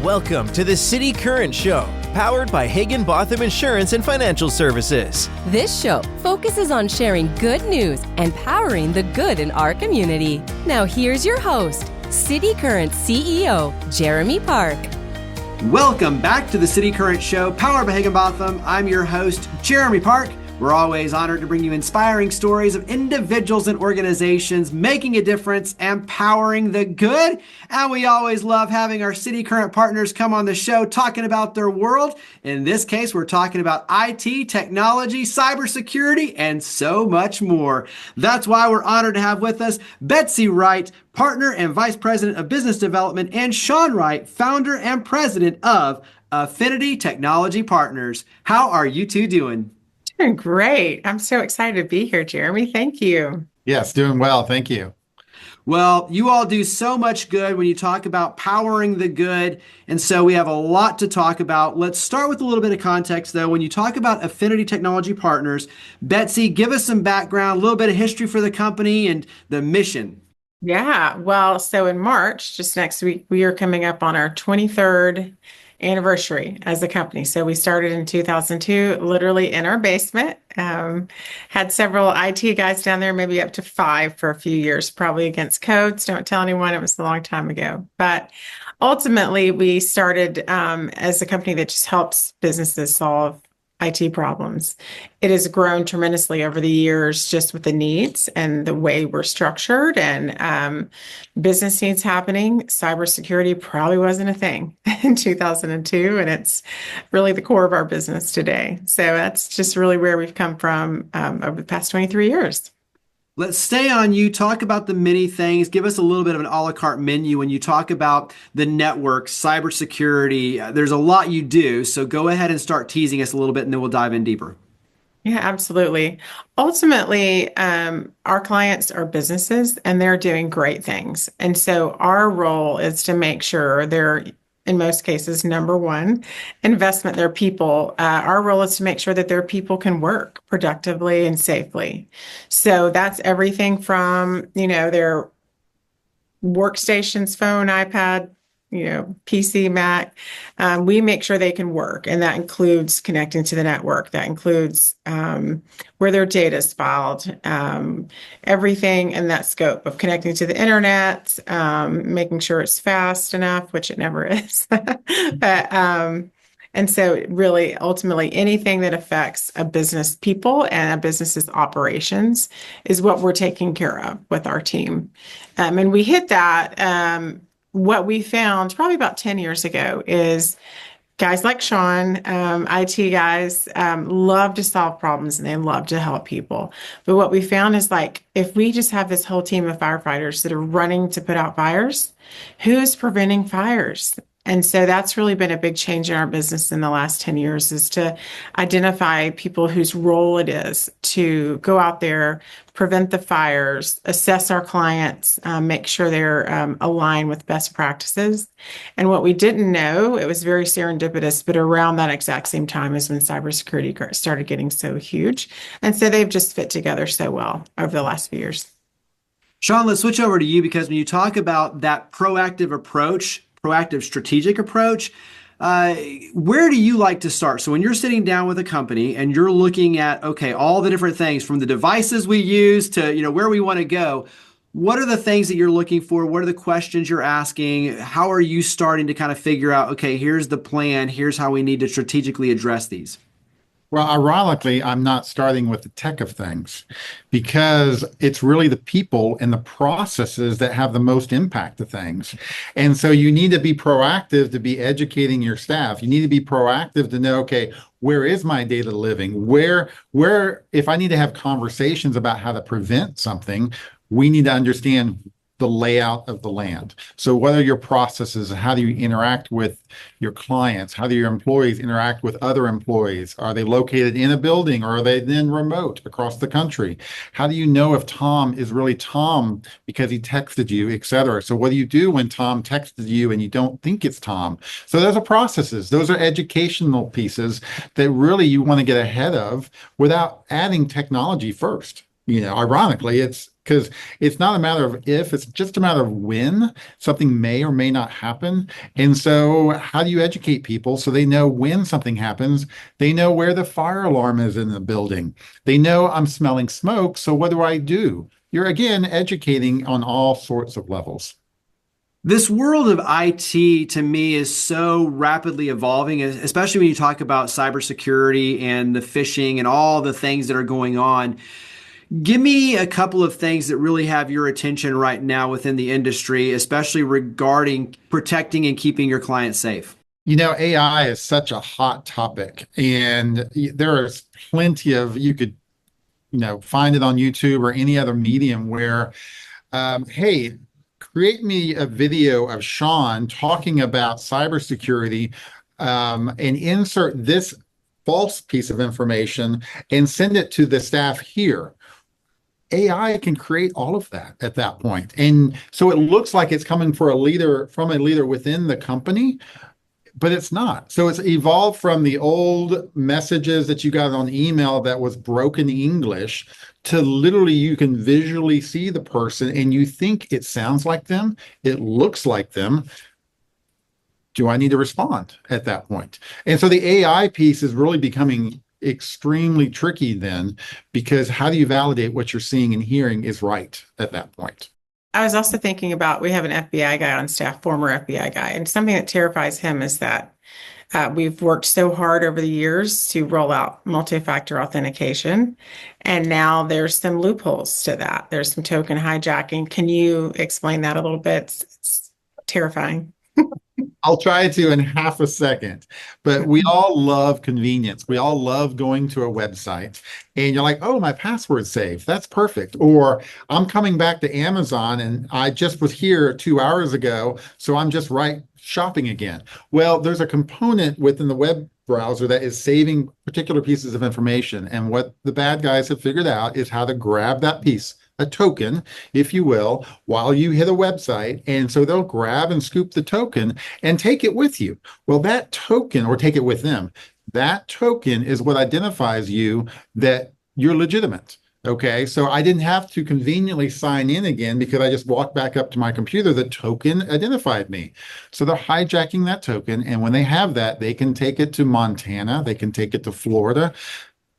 Welcome to the cityCURRENT Show, powered by Higginbotham Insurance and Financial Services. This show focuses on sharing good news and powering the good in our community. Now here's your host, cityCURRENT CEO, Jeremy Park. Welcome back to the cityCURRENT Show, powered by Higginbotham. I'm your host, Jeremy Park. We're always honored to bring you inspiring stories of individuals and organizations making a difference and powering the good. And we always love having our cityCURRENT partners come on the show talking about their world. In this case, we're talking about IT, technology, cybersecurity, and so much more. That's why we're honored to have with us Betsy Wright, partner and vice president of business development, and Sean Wright, founder and president of Affinity Technology Partners. How are you two doing? Doing great. I'm so excited to be here, Jeremy. Thank you. Yes, doing well. Thank you. Well, you all do so much good when you talk about powering the good. And so we have a lot to talk about. Let's start with a little bit of context, though. When you talk about Affinity Technology Partners, Betsy, give us some background, a little bit of history for the company and the mission. Yeah. Well, so in March, just next week, we are coming up on our 23rd anniversary as a company. So we started in 2002, literally in our basement. Had several IT guys down there, maybe up to 5 for a few years, probably against codes. Don't tell anyone, it was a long time ago. But ultimately, we started as a company that just helps businesses solve IT problems. It has grown tremendously over the years, just with the needs and the way we're structured and business needs happening. Cybersecurity probably wasn't a thing in 2002, and it's really the core of our business today. So that's just really where we've come from over the past 23 years. Let's stay on you. Talk about the many things. Give us a little bit of an a la carte menu when you talk about the network, cybersecurity. There's a lot you do. So go ahead and start teasing us a little bit, and then we'll dive in deeper. Yeah, absolutely. Ultimately, our clients are businesses and they're doing great things. And so our role is to make sure they're, in most cases, number one, investment, their people. Our role is to make sure that their people can work productively and safely. So that's everything from, their workstations, phone, iPad, PC, Mac. We make sure they can work, and that includes connecting to the network. That includes where their data is filed, everything in that scope of connecting to the internet, making sure it's fast enough, which it never is. But and so really, ultimately, anything that affects a business people and a business's operations is what we're taking care of with our team. And we hit that. What we found probably about 10 years ago is guys like Sean, IT guys, love to solve problems and they love to help people. But what we found is if we just have this whole team of firefighters that are running to put out fires, who's preventing fires? And so that's really been a big change in our business in the last 10 years, is to identify people whose role it is to go out there, prevent the fires, assess our clients, make sure they're aligned with best practices. And what we didn't know, it was very serendipitous, but around that exact same time is when cybersecurity started getting so huge. And so they've just fit together so well over the last few years. Sean, let's switch over to you, because when you talk about that proactive strategic approach, where do you like to start? So when you're sitting down with a company and you're looking at, okay, all the different things from the devices we use to, where we want to go, what are the things that you're looking for? What are the questions you're asking? How are you starting to kind of figure out, okay, here's the plan, here's how we need to strategically address these? Well, ironically, I'm not starting with the tech of things, because it's really the people and the processes that have the most impact to things. And so you need to be proactive to be educating your staff. You need to be proactive to know, okay, where is my data living? Where, if I need to have conversations about how to prevent something, we need to understand the layout of the land. So what are your processes? How do you interact with your clients? How do your employees interact with other employees? Are they located in a building, or are they then remote across the country? How do you know if Tom is really Tom because he texted you, et cetera? So what do you do when Tom texted you and you don't think it's Tom? So those are processes. Those are educational pieces that really you want to get ahead of without adding technology first. Ironically, it's because it's not a matter of if, it's just a matter of when something may or may not happen. And so, how do you educate people so they know when something happens? They know where the fire alarm is in the building. They know I'm smelling smoke. So, what do I do? You're again educating on all sorts of levels. This world of IT to me is so rapidly evolving, especially when you talk about cybersecurity and the phishing and all the things that are going on. Give me a couple of things that really have your attention right now within the industry, especially regarding protecting and keeping your clients safe. AI is such a hot topic, and there is plenty of, you could, find it on YouTube or any other medium where, hey, create me a video of Sean talking about cybersecurity, and insert this false piece of information and send it to the staff here. AI can create all of that at that point. And so it looks like it's coming from a leader within the company, but it's not. So it's evolved from the old messages that you got on email that was broken English to literally you can visually see the person and you think it sounds like them, it looks like them. Do I need to respond at that point? And so the AI piece is really becoming extremely tricky then, because how do you validate what you're seeing and hearing is right at that point? I was also thinking about, we have an FBI guy on staff, former FBI guy, and something that terrifies him is that we've worked so hard over the years to roll out multi-factor authentication, and now there's some loopholes to that. There's some token hijacking. Can you explain that a little bit? It's terrifying. I'll try to in half a second, but we all love convenience. We all love going to a website and you're like, oh, my password's saved. That's perfect. Or I'm coming back to Amazon and I just was here 2 hours ago, so I'm just right shopping again. Well, there's a component within the web browser that is saving particular pieces of information. And what the bad guys have figured out is how to grab that piece, a token, if you will, while you hit a website. And so they'll grab and scoop the token and take it with you. Well, that token, or take it with them, that token is what identifies you that you're legitimate. Okay, so I didn't have to conveniently sign in again because I just walked back up to my computer. The token identified me. So they're hijacking that token. And when they have that, they can take it to Montana. They can take it to Florida.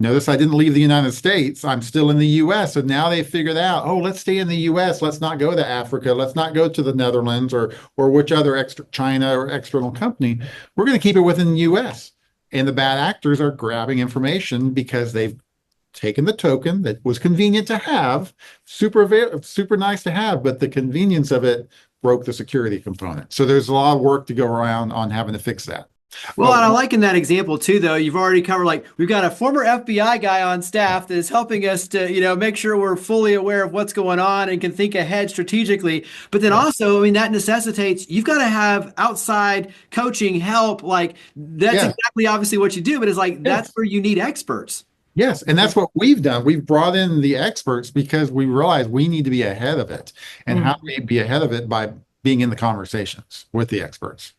Notice I didn't leave the United States. I'm still in the US. So now they figured out, oh, let's stay in the US. Let's not go to Africa. Let's not go to the Netherlands or which other extra China or external company. We're going to keep it within the US. And the bad actors are grabbing information because they've taken the token that was convenient to have, super nice to have, but the convenience of it broke the security component. So there's a lot of work to go around on having to fix that. Well, and I like in that example too, though, you've already covered, like, we've got a former FBI guy on staff that is helping us to, make sure we're fully aware of what's going on and can think ahead strategically. But then also, I mean, that necessitates, you've got to have outside coaching help. Like, that's exactly obviously what you do, but it's like, that's where you need experts. Yes, and that's what we've done. We've brought in the experts because we realize we need to be ahead of it. And how do we be ahead of it? By being in the conversations with the experts.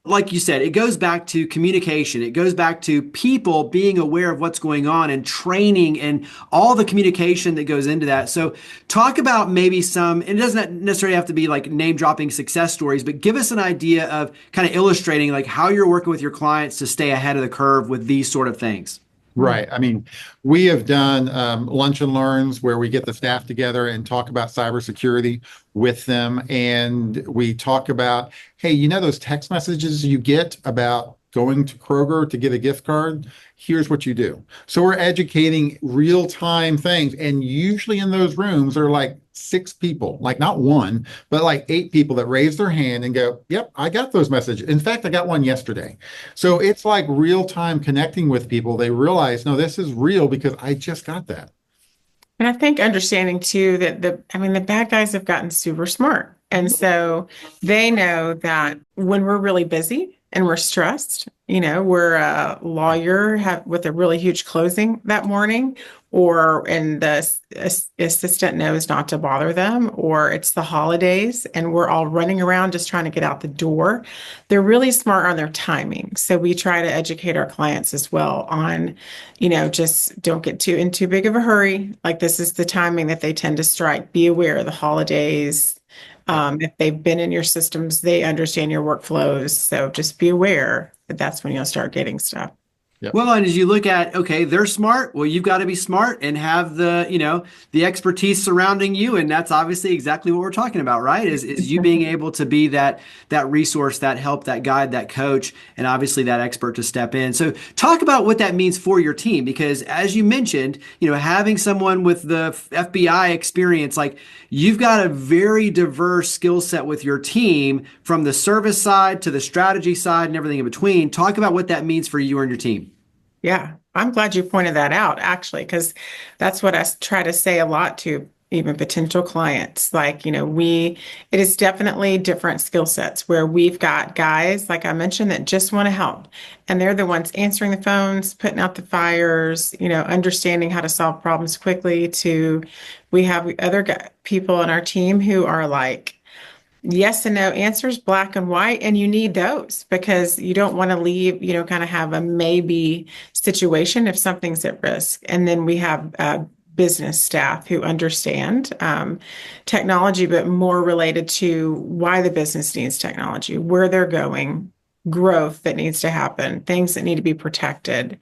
Like you said, it goes back to communication. It goes back to people being aware of what's going on and training and all the communication that goes into that. So talk about maybe some, and it doesn't necessarily have to be like name dropping success stories, but give us an idea of kind of illustrating like how you're working with your clients to stay ahead of the curve with these sort of things. Right. I mean, we have done lunch and learns where we get the staff together and talk about cybersecurity with them. And we talk about, hey, those text messages you get about going to Kroger to get a gift card? Here's what you do. So we're educating real-time things. And usually in those rooms are like 6 people, like not one, but like 8 people that raise their hand and go, yep, I got those messages. In fact, I got one yesterday. So it's like real-time connecting with people. They realize, no, this is real because I just got that. And I think understanding too that the bad guys have gotten super smart. And so they know that when we're really busy, and we're stressed. We're a lawyer with a really huge closing that morning, and the assistant knows not to bother them, or it's the holidays and we're all running around just trying to get out the door. They're really smart on their timing. So we try to educate our clients as well on, just don't get in too big of a hurry. Like, this is the timing that they tend to strike. Be aware of the holidays. If they've been in your systems, they understand your workflows. So just be aware that that's when you'll start getting stuff. Yep. Well, and as you look at, okay, they're smart. Well, you've got to be smart and have the expertise surrounding you. And that's obviously exactly what we're talking about, right? Is you being able to be that resource, that help, that guide, that coach, and obviously that expert to step in. So talk about what that means for your team, because as you mentioned, having someone with the FBI experience, like, you've got a very diverse skill set with your team, from the service side to the strategy side and everything in between. Talk about what that means for you and your team. Yeah, I'm glad you pointed that out, actually, because that's what I try to say a lot to even potential clients. Like, it is definitely different skill sets, where we've got guys, like I mentioned, that just want to help. And they're the ones answering the phones, putting out the fires, understanding how to solve problems quickly. We have other people on our team who are like, yes and no answers, black and white, and you need those because you don't want to leave, kind of have a maybe situation if something's at risk. And then we have business staff who understand technology, but more related to why the business needs technology, where they're going, growth that needs to happen, things that need to be protected.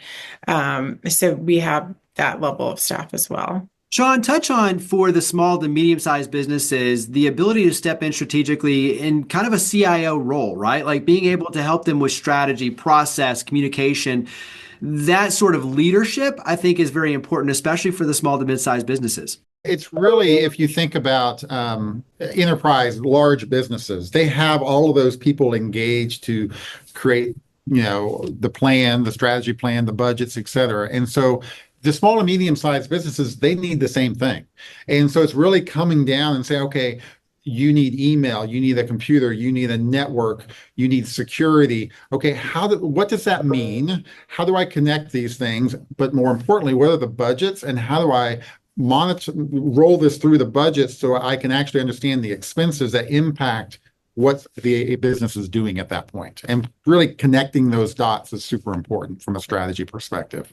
So we have that level of staff as well. Sean, touch on, for the small to medium-sized businesses, the ability to step in strategically in kind of a CIO role, right? Like, being able to help them with strategy, process, communication. That sort of leadership, I think, is very important, especially for the small to mid-sized businesses. It's really, if you think about enterprise, large businesses, they have all of those people engaged to create, the plan, the strategy plan, the budgets, et cetera. And so the small and medium-sized businesses, they need the same thing. And so it's really coming down and say, okay, you need email, you need a computer, you need a network, you need security. Okay, what does that mean? How do I connect these things? But more importantly, what are the budgets, and how do I roll this through the budget so I can actually understand the expenses that impact what the business is doing at that point? And really connecting those dots is super important from a strategy perspective.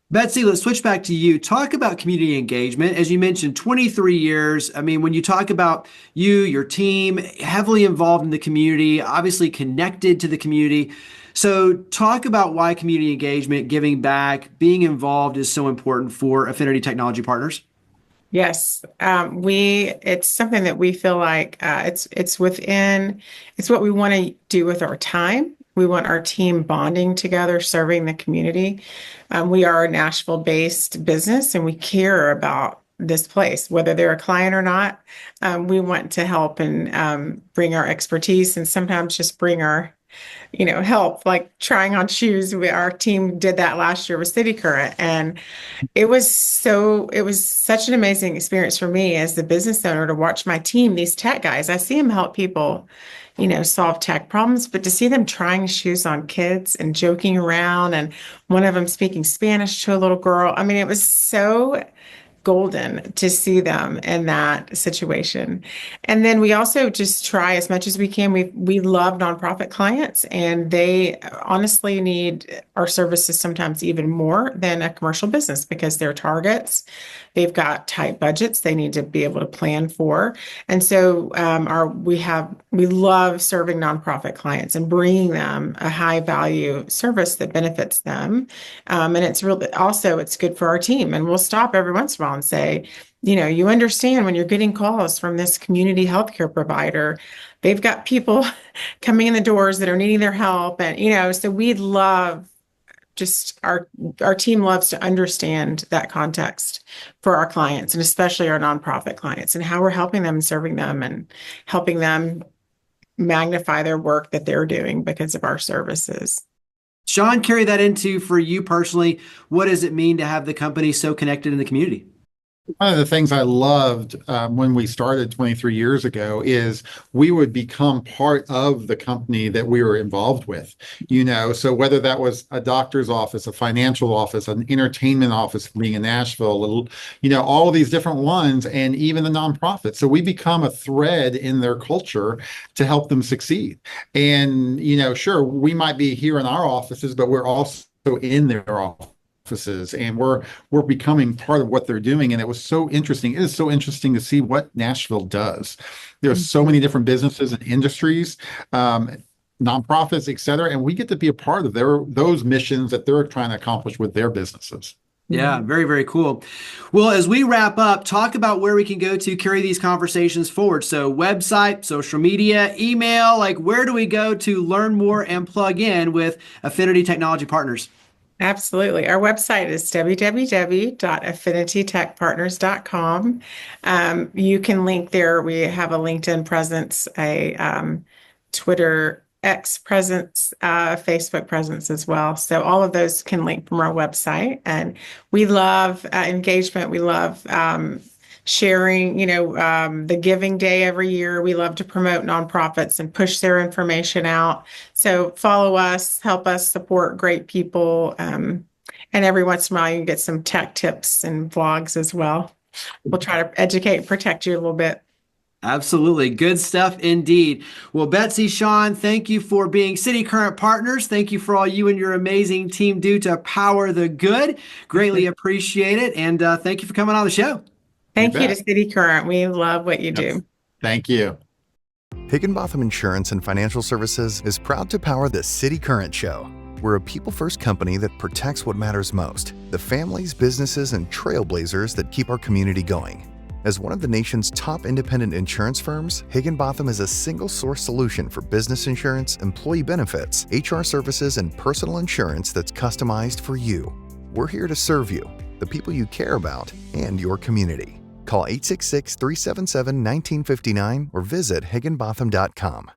Betsy, let's switch back to you. Talk about community engagement. As you mentioned, 23 years. I mean, when you talk about your team, heavily involved in the community, obviously connected to the community. So talk about why community engagement, giving back, being involved is so important for Affinity Technology Partners. Yes, it's something that we feel like it's what we want to do with our time. We want our team bonding together, serving the community. We are a Nashville-based business, and we care about this place, whether they're a client or not. We want to help and bring our expertise, and sometimes just bring our help, like trying on shoes. Our team did that last year with cityCURRENT, and it was such an amazing experience for me as the business owner to watch my team, these tech guys. I see them help people, solve tech problems, but to see them trying shoes on kids and joking around, and one of them speaking Spanish to a little girl. I mean, it was so golden to see them in that situation. And then we also just try as much as we can. We love nonprofit clients, and they honestly need our services sometimes even more than a commercial business, because they're targets. They've got tight budgets they need to be able to plan for. And so we love serving nonprofit clients and bringing them a high value service that benefits them. And it's good for our team. And we'll stop every once in a while and say, you understand when you're getting calls from this community healthcare provider, they've got people coming in the doors that are needing their help. And, so we love our team loves to understand that context for our clients, and especially our nonprofit clients, and how we're helping them and serving them and helping them magnify their work that they're doing because of our services. Sean, carry that into, for you personally, what does it mean to have the company so connected in the community? One of the things I loved when we started 23 years ago is we would become part of the company that we were involved with. So whether that was a doctor's office, a financial office, an entertainment office being in Nashville, all of these different ones, and even the nonprofit. So we become a thread in their culture to help them succeed. And, sure, we might be here in our offices, but we're also in their offices, and we're becoming part of what they're doing. And it was so interesting. It is so interesting to see what Nashville does. There's so many different businesses and industries, nonprofits, et cetera, and we get to be a part of those missions that they're trying to accomplish with their businesses. Yeah, very, very cool. Well, as we wrap up, talk about where we can go to carry these conversations forward. So website, social media, email, like where do we go to learn more and plug in with Affinity Technology Partners? Absolutely. Our website is www.affinitytechpartners.com. You can link there. We have a LinkedIn presence, a Twitter X presence, Facebook presence as well. So all of those can link from our website. And we love engagement. We love sharing, the Giving Day every year. We love to promote nonprofits and push their information out. So follow us, help us support great people. And every once in a while, you can get some tech tips and vlogs as well. We'll try to educate and protect you a little bit. Absolutely. Good stuff indeed. Well, Betsy, Sean, thank you for being cityCURRENT partners. Thank you for all you and your amazing team do to power the good. Greatly appreciate it. And thank you for coming on the show. Thank you to cityCURRENT. We love what you do. Thank you. Higginbotham Insurance and Financial Services is proud to power the cityCURRENT Show. We're a people-first company that protects what matters most, the families, businesses, and trailblazers that keep our community going. As one of the nation's top independent insurance firms, Higginbotham is a single-source solution for business insurance, employee benefits, HR services, and personal insurance that's customized for you. We're here to serve you, the people you care about, and your community. Call 866-377-1959 or visit higginbotham.com.